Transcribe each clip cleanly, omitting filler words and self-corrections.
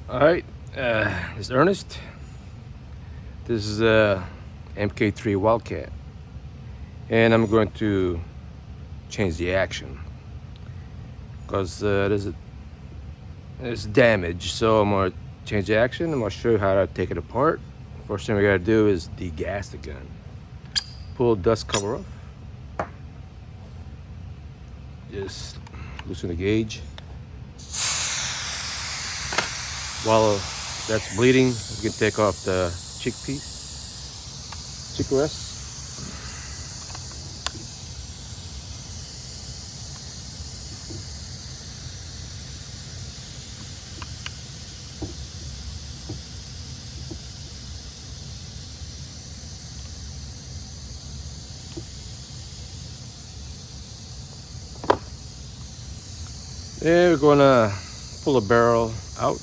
Alright, this is Ernest. This is MK3 Wildcat, and I'm going to change the action because there's damage. So I'm going to change the action. I'm going to show you how to take it apart. First thing we got to do is degas the gun. Pull dust cover off. Just loosen the gauge. While that's bleeding, you can take off the cheek rest. Then we're gonna pull the barrel out.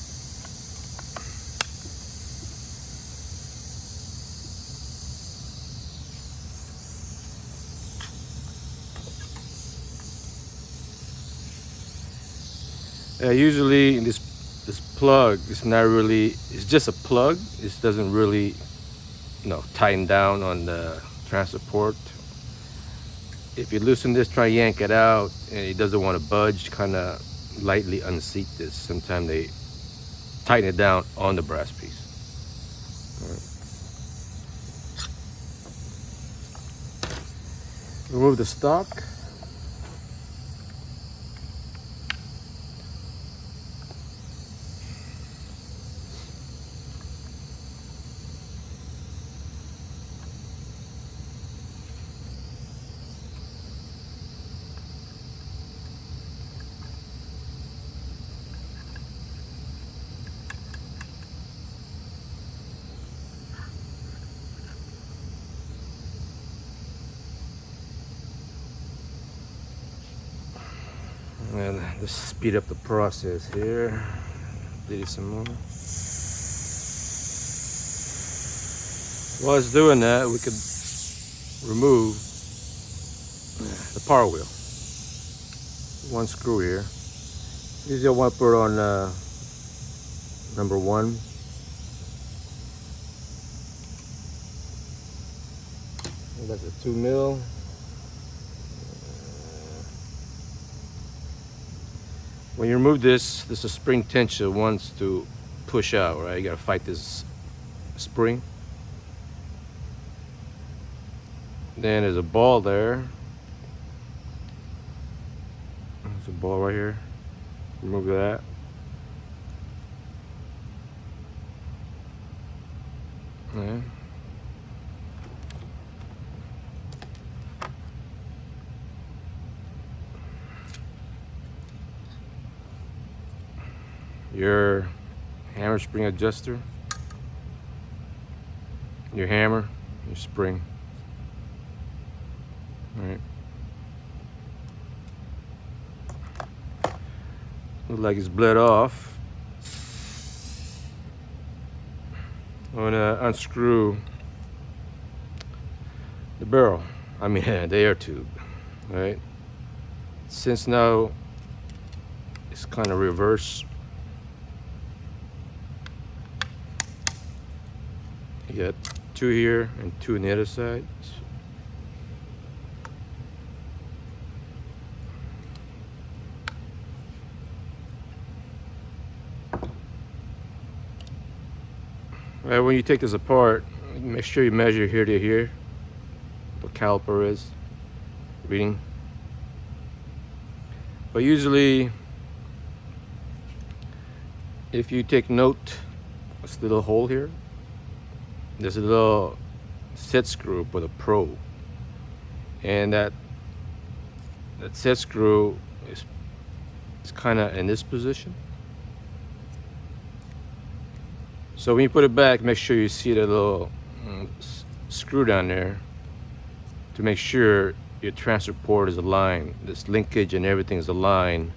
Usually this plug is not really, it's just a plug. It doesn't really, tighten down on the transfer port. If you loosen this, try to yank it out, and it doesn't want to budge, kind of lightly unseat this. Sometimes they tighten it down on the brass piece. All right. Remove the stock. And let's speed up the process here. Bleed it some more. While it's doing that, we could remove the power wheel. One screw here. Usually I want to put on number 1. And that's a 2 mil. When you remove this is a spring tension wants to push out, right? You gotta fight this spring. Then there's a ball there. There's a ball right here. Remove that. Yeah. Your hammer spring adjuster, your hammer, your spring. All right. Looks like it's bled off. I'm gonna unscrew the barrel. I mean the air tube. All right. Since now it's kind of reverse. You got 2 here and 2 on the other side. Right, when you take this apart, make sure you measure here to here. The caliper is reading. But usually, if you take note, this little hole here. There's a little set screw with a probe, and that set screw is kind of in this position. So when you put it back, make sure you see the little screw down there to make sure your transfer port is aligned. This linkage and everything is aligned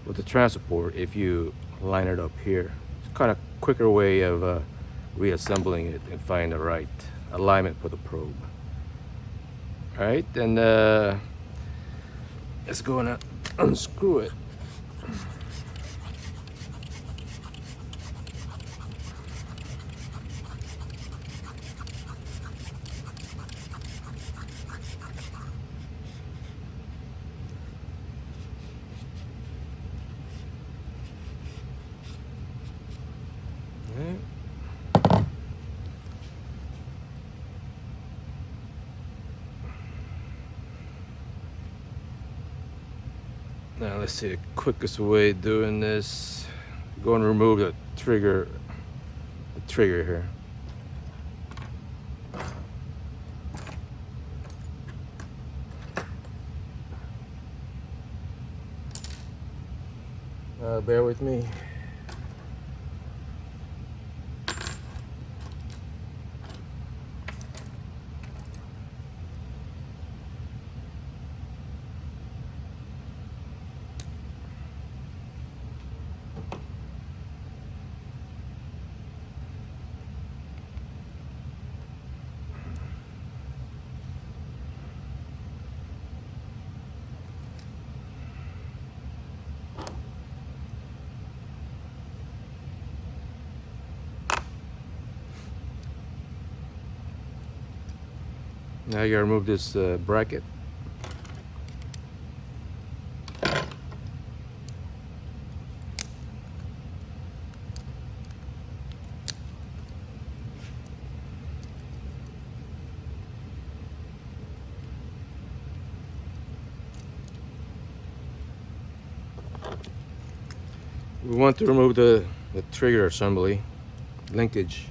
with the transfer port. If you line it up here, it's kind of quicker way of reassembling it and find the right alignment for the probe. All right, then let's go and unscrew it. Alright. Now let's see the quickest way of doing this. Go and remove the trigger here. Bear with me. Now you gotta remove this bracket. We want to remove the trigger assembly linkage,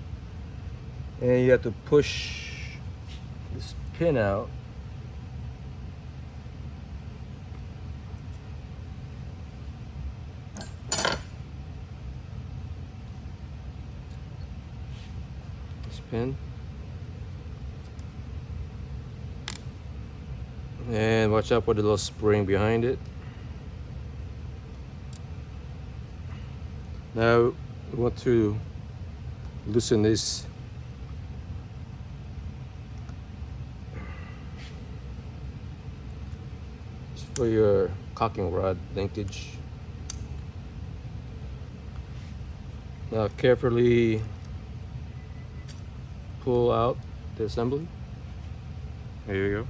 and you have to push this pin out. This pin, and watch out for the little spring behind it. Now we want to loosen this. It's for your caulking rod linkage. Now carefully pull out the assembly. There you go.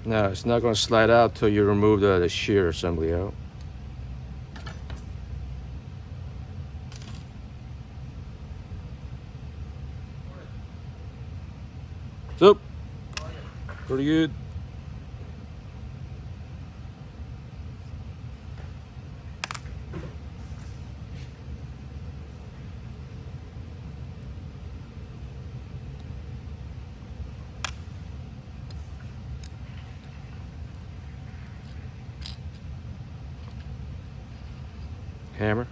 Now it's not going to slide out till you remove the shear assembly out. So, pretty good. Hammer.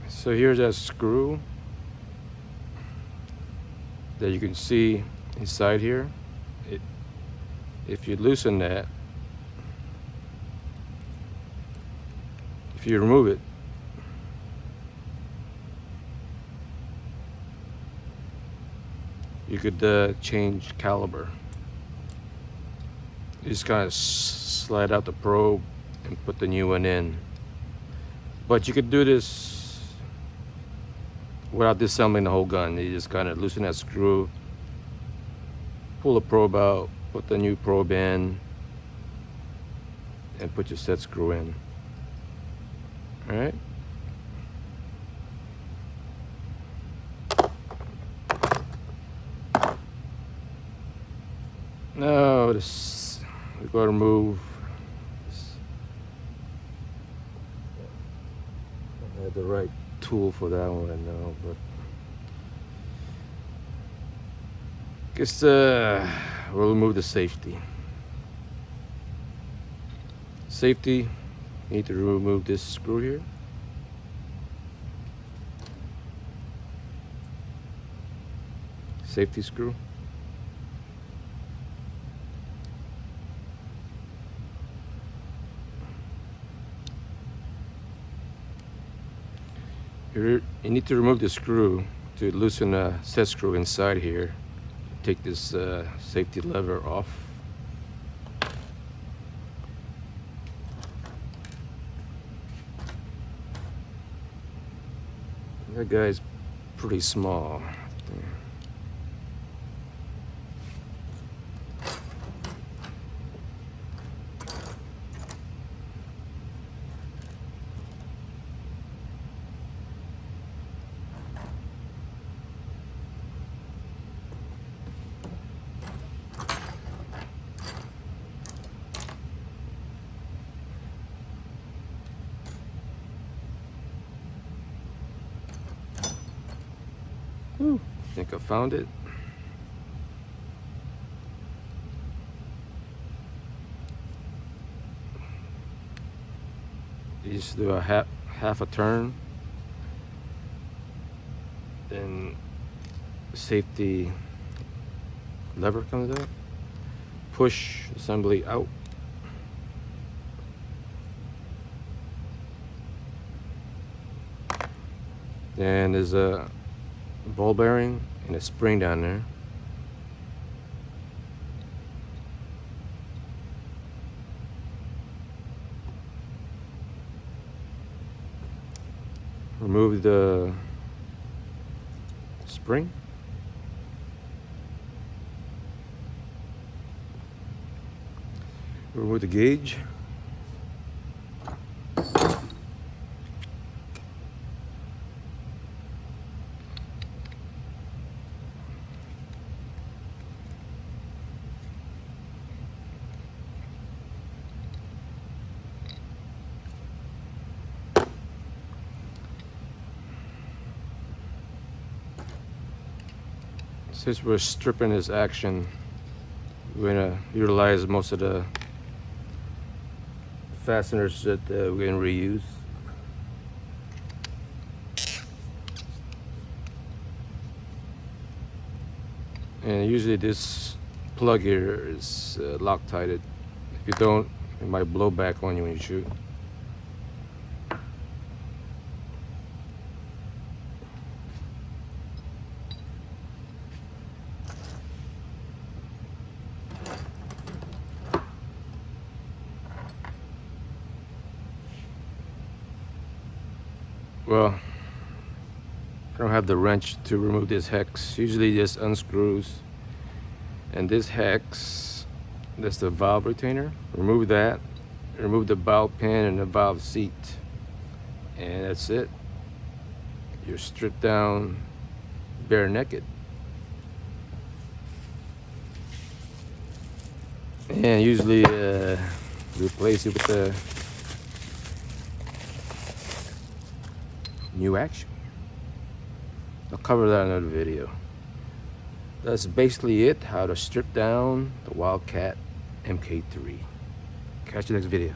So here's that screw that you can see inside here. If you loosen that, if you remove it, you could change caliber. You just kind of slide out the probe and put the new one in. But you could do this without disassembling the whole gun. You just kind of loosen that screw, pull the probe out, put the new probe in, and put your set screw in. All right. Now this, we're going to remove this. I had the right tool for that one right now, but guess we'll remove the safety. Safety, you need to remove this screw here. Safety screw. You need to remove the screw to loosen a set screw inside here. Take this safety lever off. That guy's pretty small. I think I found it. You just do a half a turn, then safety lever comes out, push assembly out, and there's a ball bearing and a spring down there. Remove the spring. Remove the gauge. Since we're stripping this action, we're gonna utilize most of the fasteners that we're gonna reuse. And usually this plug here is Loctited. If you don't, it might blow back on you when you shoot. Well, I don't have the wrench to remove this hex. Usually just unscrews. And this hex, that's the valve retainer. Remove that. Remove the valve pin and the valve seat. And that's it. You're stripped down bare naked. And usually replace it with the new action. I'll cover that in another video. That's basically it, how to strip down the Wildcat MK3. Catch you next video.